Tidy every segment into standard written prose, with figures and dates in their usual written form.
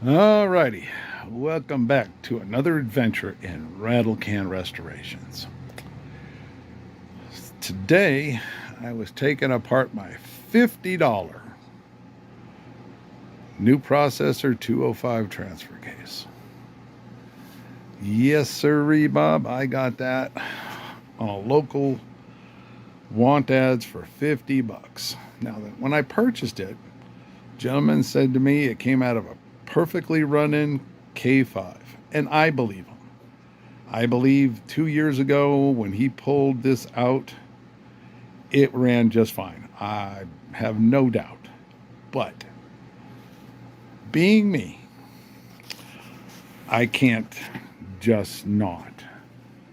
Alrighty, welcome back to another adventure in rattle can restorations. Today I was taking apart my $50 new processor 205 transfer case. Yes sirree, Bob, I got that on a local want ads for 50 bucks. Now, when I purchased it, gentleman said to me it came out of a perfectly run-in K5, and I believe him. I believe 2 years ago when he pulled this out, it ran just fine. I have no doubt. But being me, I can't just not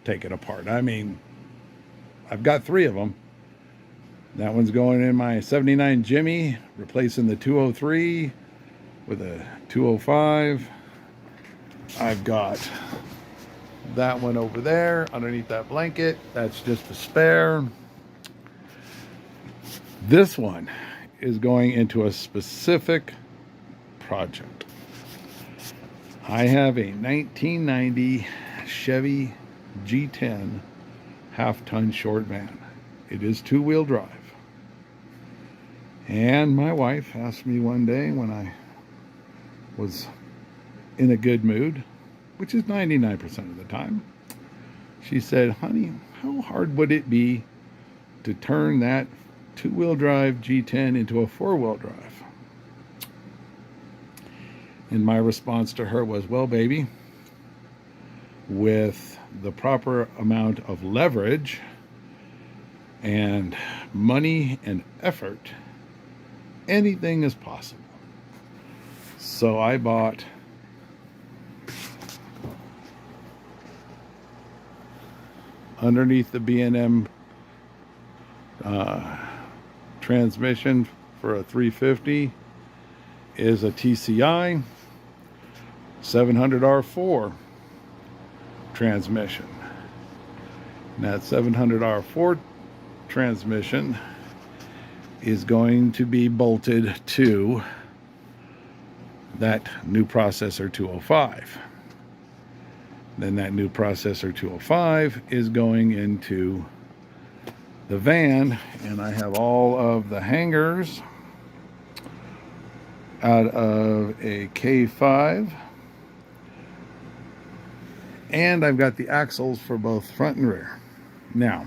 take it apart. I mean, I've got 3 of them. That one's going in my 79 Jimmy, replacing the 203 with a 205. I've got that one over there underneath that blanket. That's just a spare. This one is going into a specific project. I have a 1990 Chevy G10 half-ton short van. It is 2-wheel drive. And my wife asked me one day when I was in a good mood, which is 99% of the time, she said, honey, how hard would it be to turn that 2-wheel drive G10 into a 4-wheel drive? And my response to her was, well, baby, with the proper amount of leverage and money and effort, anything is possible. So I bought underneath the B&M transmission for a 350 is a TCI 700R4 transmission. And that 700R4 transmission is going to be bolted to that new processor 205. Then that new processor 205 is going into the van, and I have all of the hangers out of a K5, and I've got the axles for both front and rear. Now,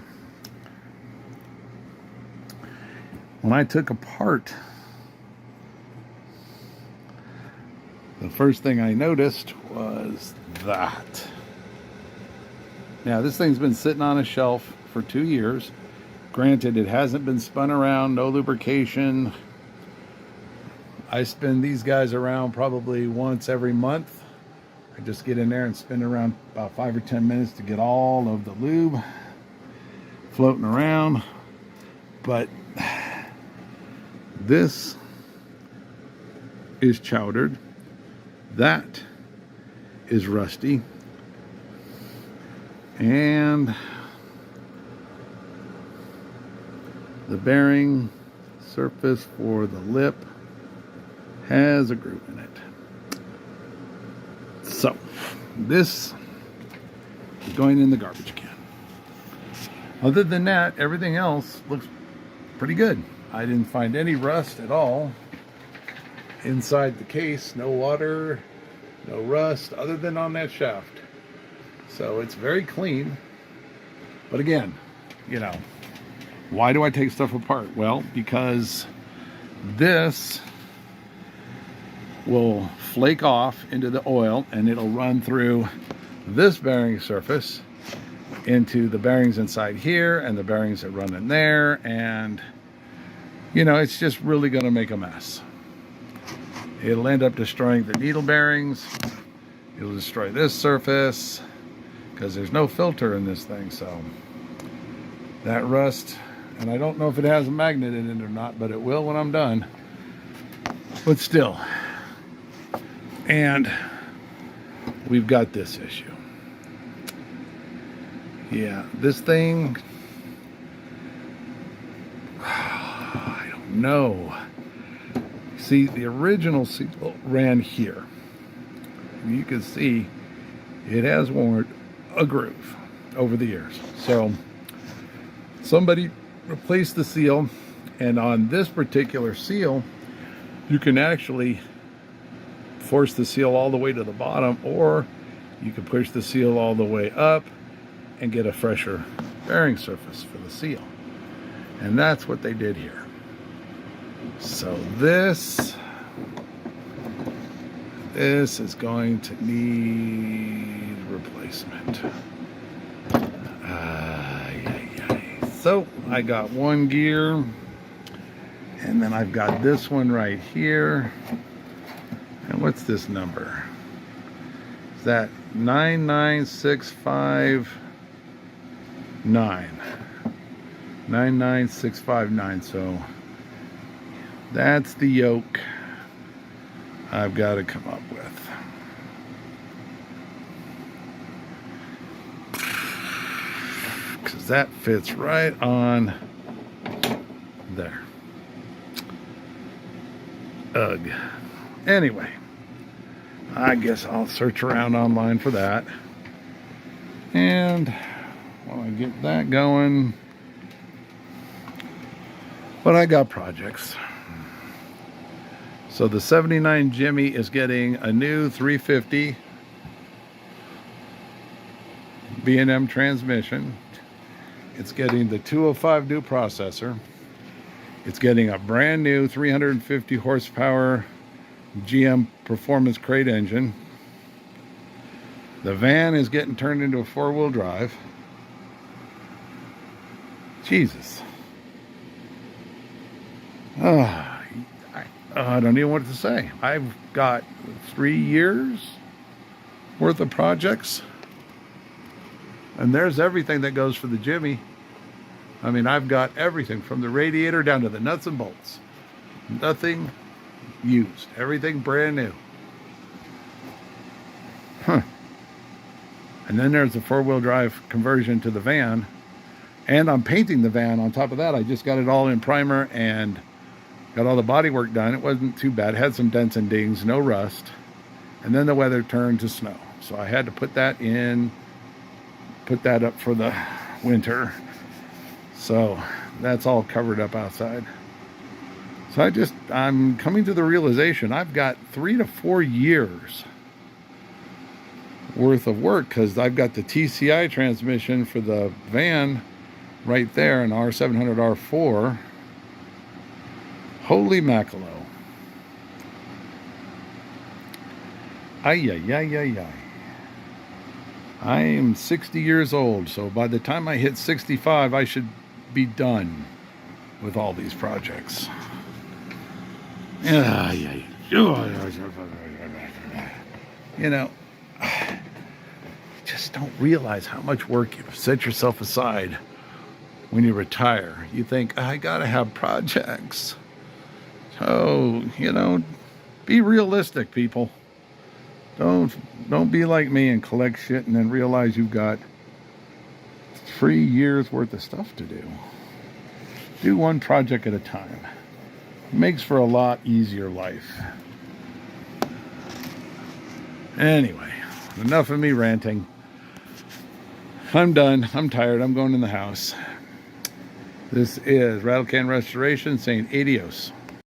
when I took apart, the first thing I noticed was that. Now, this thing's been sitting on a shelf for 2 years. Granted, it hasn't been spun around, no lubrication. I spin these guys around probably once every month. I just get in there and spin around about 5 or 10 minutes to get all of the lube floating around. But this is chowdered. That is rusty. And the bearing surface for the lip has a groove in it. So this is going in the garbage can. Other than that, everything else looks pretty good. I didn't find any rust at all inside the case. No water, no rust, other than on that shaft. So it's very clean. But again, you know, why do I take stuff apart? Well, because this will flake off into the oil, and it'll run through this bearing surface into the bearings inside here and the bearings that run in there, and you know, it's just really going to make a mess. It'll end up destroying the needle bearings. It'll destroy this surface because there's no filter in this thing. So that rust, and I don't know if it has a magnet in it or not, but it will when I'm done. But still. And we've got this issue. Yeah, this thing, I don't know. See, the original seal ran here. you can see it has worn a groove over the years. So somebody replaced the seal, and on this particular seal, you can actually force the seal all the way to the bottom, or you can push the seal all the way up and get a fresher bearing surface for the seal. And that's what they did here. So this is going to need replacement. So I got one gear, and then I've got this one right here. And what's this number? Is that 99659? 99659. So that's the yoke I've got to come up with. Because that fits right on there. Ugh. Anyway, I guess I'll search around online for that. And while I get that going, but I got projects. So the 79 Jimmy is getting a new 350 B&M transmission. It's getting the 205 new processor. It's getting a brand new 350 horsepower GM Performance Crate engine. The van is getting turned into a four-wheel drive. Jesus. I don't even know what to say. I've got 3 years worth of projects. And there's everything that goes for the Jimmy. I mean, I've got everything from the radiator down to the nuts and bolts. Nothing used. Everything brand new. And then there's the four-wheel drive conversion to the van. And I'm painting the van on top of that. I just got it all in primer and got all the body work done. It wasn't too bad. It had some dents and dings, no rust. And then the weather turned to snow. So I had to put that in, put that up for the winter. So that's all covered up outside. So I'm coming to the realization I've got 3 to 4 years worth of work, because I've got the TCI transmission for the van right there, an R700 R4. Holy mackerel. Ay. I am 60 years old, so by the time I hit 65, I should be done with all these projects. You know, just don't realize how much work you set yourself aside when you retire. You think, I gotta have projects. So, be realistic, people. Don't be like me and collect shit and then realize you've got 3 years worth of stuff to do. Do one project at a time. It makes for a lot easier life. Anyway, enough of me ranting. I'm done. I'm tired. I'm going in the house. This is Rattle Can Restoration saying adios.